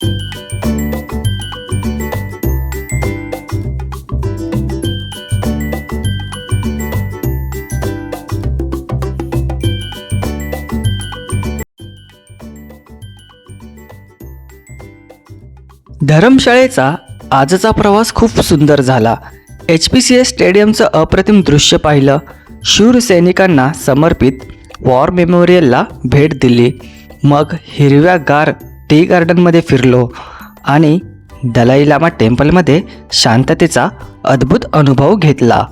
धरमशाळेचा आजचा प्रवास खूप सुंदर झाला. HPCA स्टेडियमचं अप्रतिम दृश्य पाहिलं. शूर सैनिकांना समर्पित वॉर मेमोरियलला भेट दिली. मग हिरव्यागार टी गार्डनमध्ये फिरलो आणि दलाई लामा टेम्पलमध्ये शांततेचा अद्भुत अनुभव घेतला.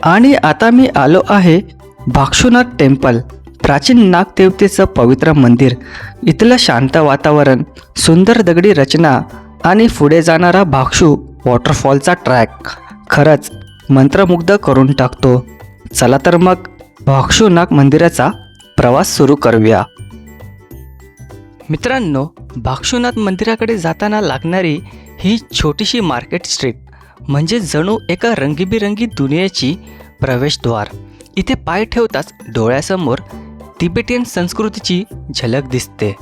आणि आता मी आलो आहे भाक्षुनाथ टेम्पल, प्राचीन नागदेवतेचं पवित्र मंदिर. इथलं शांत वातावरण, सुंदर दगडी रचना आणि पुढे जाणारा भाक्षू वॉटरफॉलचा ट्रॅक खरंच मंत्रमुग्ध करून टाकतो. चला तर मग भाक्षुनाथ मंदिराचा प्रवास सुरू करूया. मित्रांनो, भाक्षुनाथ मंदिराकडे जाताना लागणारी ही छोटीशी मार्केट स्ट्रीट म्हणजे जणू एका रंगीबिरंगी दुनियेची प्रवेशद्वार. इथे पाय ठेवताच डोळ्यासमोर तिबेटियन संस्कृतीची झलक दिसते.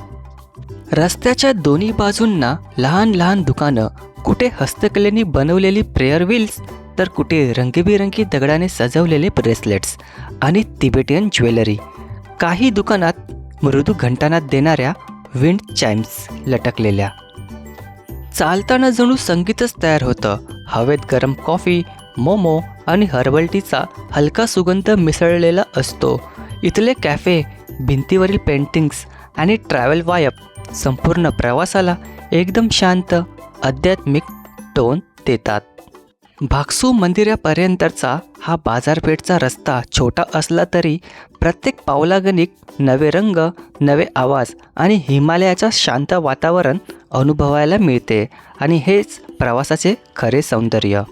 रस्त्याच्या दोन्ही बाजूंना लहान लहान दुकानं, कुठे हस्तकलेने बनवलेली प्रेयर व्हील्स तर कुठे रंगीबिरंगी दगडाने सजवलेले ब्रेसलेट्स आणि तिबेटियन ज्वेलरी. काही दुकानात मृदू घंटानाद देणाऱ्या विंड चाइम्स लटकलेल्या. चालताना जणू संगीतच तयार होतं. हवेत गरम कॉफी, मोमो आणि हर्बल टीचा हलका सुगंध मिसळलेला असतो. इथले कॅफे, भिंतीवरील पेंटिंग्स आणि ट्रॅव्हल वायप संपूर्ण प्रवासाला एकदम शांत, आध्यात्मिक टोन देतात. भाक्षू मंदिरापर्यंतचा हा बाजारपेठचा रस्ता छोटा असला तरी प्रत्येक पावलागणिक नवे रंग, नवे आवाज आणि हिमालयाचं शांत वातावरण अनुभवायला मिळते. आणि हेच प्रवासाचे खरे सौंदर्य.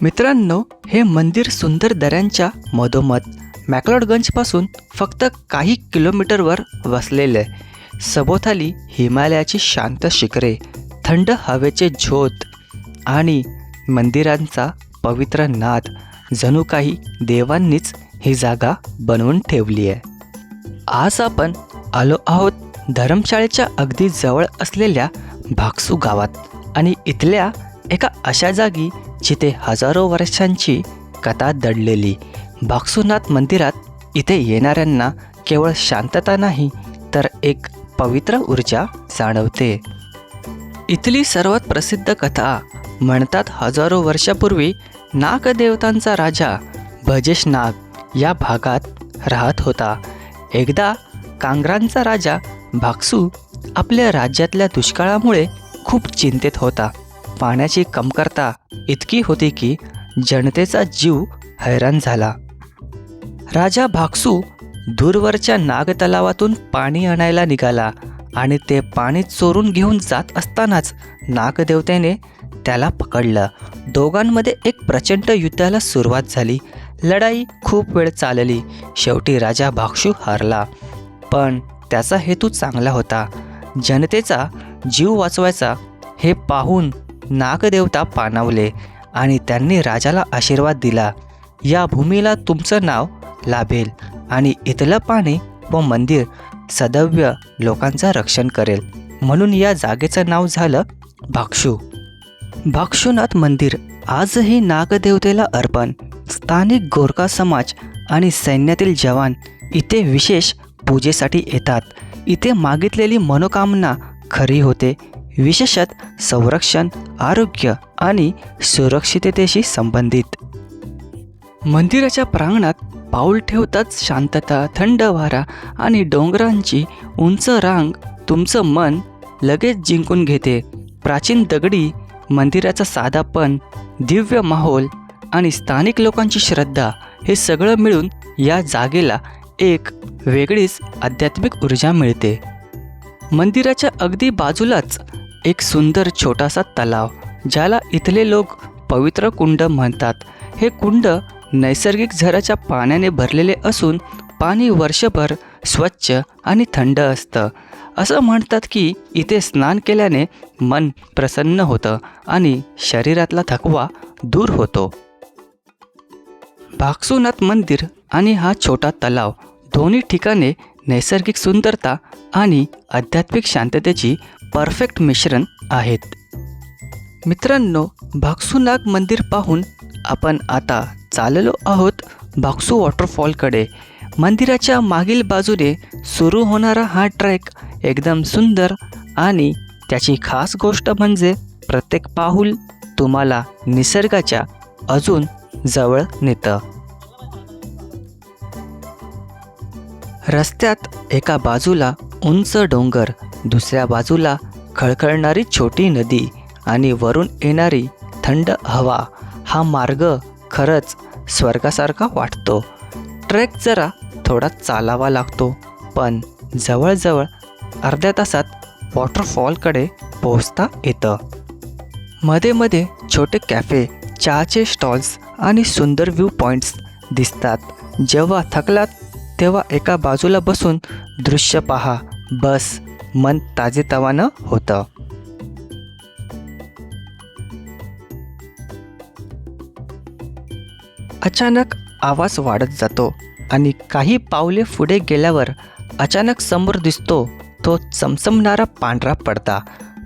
मित्रांनो, हे मंदिर सुंदर दऱ्यांच्या मधोमध मॅक्लोडगंजपासून फक्त काही किलोमीटरवर वसलेले. सभोवताली हिमालयाची शांत शिखरे, थंड हवेचे झोत आणि मंदिरांचा पवित्र नाद. जणू काही देवांनीच ही जागा बनवून ठेवली आहे. आज आपण आलो आहोत धरमशाळेच्या अगदी जवळ असलेल्या भाक्षू गावात आणि इथल्या एका अशा जागी जिथे हजारो वर्षांची कथा दडलेली. भाक्षुनाथ मंदिरात इथे येणाऱ्यांना केवळ शांतता नाही तर एक पवित्र ऊर्जा जाणवते. इथली सर्वात प्रसिद्ध कथा म्हणतात हजारो वर्षापूर्वी नागदेवतांचा राजा भजेश नाग या भागात राहत होता. एकदा कांग्रांचा राजा भाक्षू आपल्या राज्यातल्या दुष्काळामुळे खूप चिंतेत होता. पाण्याची कमतरता इतकी होती की जनतेचा जीव हैराण झाला. राजा भाक्षू दूरवरच्या नागतलावातून पाणी आणायला निघाला आणि ते पाणी चोरून घेऊन जात असतानाच नागदेवतेने त्याला पकडलं. दोघांमध्ये एक प्रचंड युद्धाला सुरुवात झाली. लढाई खूप वेळ चालली. शेवटी राजा भाक्षू हारला. पण त्याचा हेतू चांगला होता, जनतेचा जीव वाचवायचा. हे पाहून नागदेवता पाणावले आणि त्यांनी राजाला आशीर्वाद दिला, या भूमीला तुमचं नाव लाभेल आणि इथलं पाणी व मंदिर सदैव लोकांचं रक्षण करेल. म्हणून या जागेचं नाव झालं भाक्षू. भाक्षुनाथ मंदिर आजही नागदेवतेला अर्पण. स्थानिक गोरखा समाज आणि सैन्यातील जवान इथे विशेष पूजेसाठी येतात. इथे मागितलेली मनोकामना खरी होते, विशेषतः संरक्षण, आरोग्य आणि सुरक्षिततेशी संबंधित. मंदिराच्या प्रांगणात पाऊल ठेवताच शांतता, थंड वारा आणि डोंगरांची उंच रांग तुमचं मन लगेच जिंकून घेते. प्राचीन दगडी मंदिराचा साधापण, दिव्य माहोल आणि स्थानिक लोकांची श्रद्धा हे सगळं मिळून या जागेला एक वेगळीच आध्यात्मिक ऊर्जा मिळते. मंदिराच्या अगदी बाजूलाच एक सुंदर छोटासा तलाव, ज्याला इथले लोक पवित्र कुंड म्हणतात. हे कुंड नैसर्गिक झऱ्याच्या पाण्याने भरलेले असून पाणी वर्षभर स्वच्छ आणि थंड असतं. असं म्हणतात की इथे स्नान केल्याने मन प्रसन्न होतं आणि शरीरातला थकवा दूर होतो. भाक्षुनाथ मंदिर आणि हा छोटा तलाव दोन्ही ठिकाणे नैसर्गिक सुंदरता आणि आध्यात्मिक शांततेची परफेक्ट मिश्रण आहेत. मित्रांनो, भागसूनाग मंदिर पाहून आपण आता चाललो आहोत भागसू वॉटरफॉलकडे. मंदिराच्या मागील बाजूने सुरू होणारा हा ट्रेक एकदम सुंदर आणि त्याची खास गोष्ट म्हणजे प्रत्येक पाऊल तुम्हाला निसर्गाच्या अजून जवळ नेतं. रस्त्यात एका बाजूला उंच डोंगर, दुसऱ्या बाजूला खळखळणारी छोटी नदी आणि वरून येणारी थंड हवा. हा मार्ग खरंच स्वर्गासारखा वाटतो. ट्रेक जरा थोडा चालावा लागतो, पण जवळजवळ अर्ध्या तासात वॉटरफॉलकडे पोहोचता येतं. मध्ये मध्ये छोटे कॅफे, चहाचे स्टॉल्स आणि सुंदर व्ह्यू पॉईंट्स दिसतात. जेव्हा थकलात तेव्हा एका बाजूला बसून दृश्य पहा, बस मन ताजेतवानं होतं. अचानक आवाज वाढत जातो आणि काही पावले पुढे गेल्यावर अचानक समोर दिसतो तो चमचमणारा पांढरा पडदा.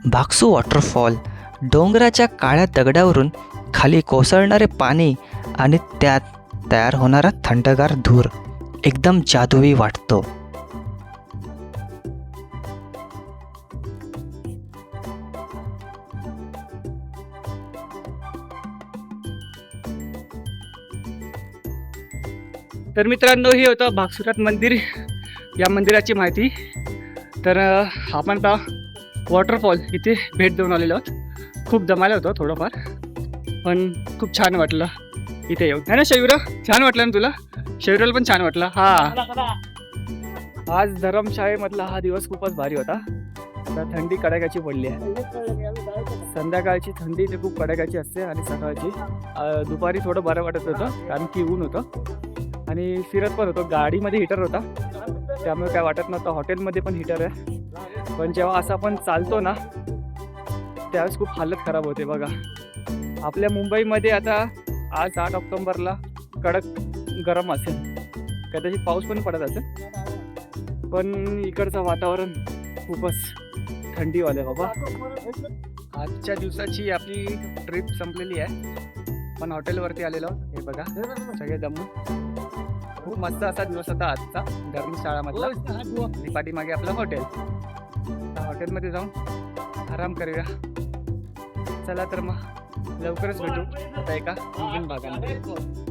भागसू वॉटरफॉल. डोंगराच्या काळ्या दगडावरून खाली कोसळणारे पाणी आणि त्यात तयार होणारा थंडगार धूर एकदम जादुई वाटतो. तर मित्रांनो, हे होतं भागसूनाथ मंदिर. या मंदिराची माहिती. तर आपण आता वॉटरफॉल इथे भेट देऊन आलेलो आहोत. खूप जमायला होतं थोडंफार, पण खूप छान वाटलं इथे येऊन. है ना शैवीरा? छान वाटलं ना तुला? शैवीराला पण छान वाटलं. आज धरमशाळेमधला हा दिवस खूपच भारी होता. आता थंडी कडाक्याची पडली आहे. संध्याकाळची थंडी इथे खूप कडाक्याची असते आणि सकाळची. दुपारी थोडं बरं वाटत होतं कारण की ऊन होतं आणि फिरत पण होतो. गाडीमध्ये हीटर होता त्यामुळे काय वाटत नव्हतं. हॉटेलमध्ये पण हीटर आहे, पण जेव्हा असं आपण चालतो ना त्यावेळेस खूप हालत खराब होते. बघा, आपल्या मुंबईमध्ये आता आज 8 ऑक्टोबरला कडक गरम असेल, कदाचित पाऊस पण पडत असेल, पण इकडचं वातावरण खूपच थंडीवालं आहे बाबा. आजच्या दिवसाची आपली ट्रिप संपलेली आहे, पण हॉटेलवरती आलेलो. हे बघा सगळे जमून. खूप मस्त असा दिवस होता आजचा धर्मशाळामधला. आणि पाठीमागे आपलं हॉटेल. हॉटेलमध्ये जाऊन आराम करूया. चला तर मग लवकरच भेटू आता एका नवीन भागामध्ये.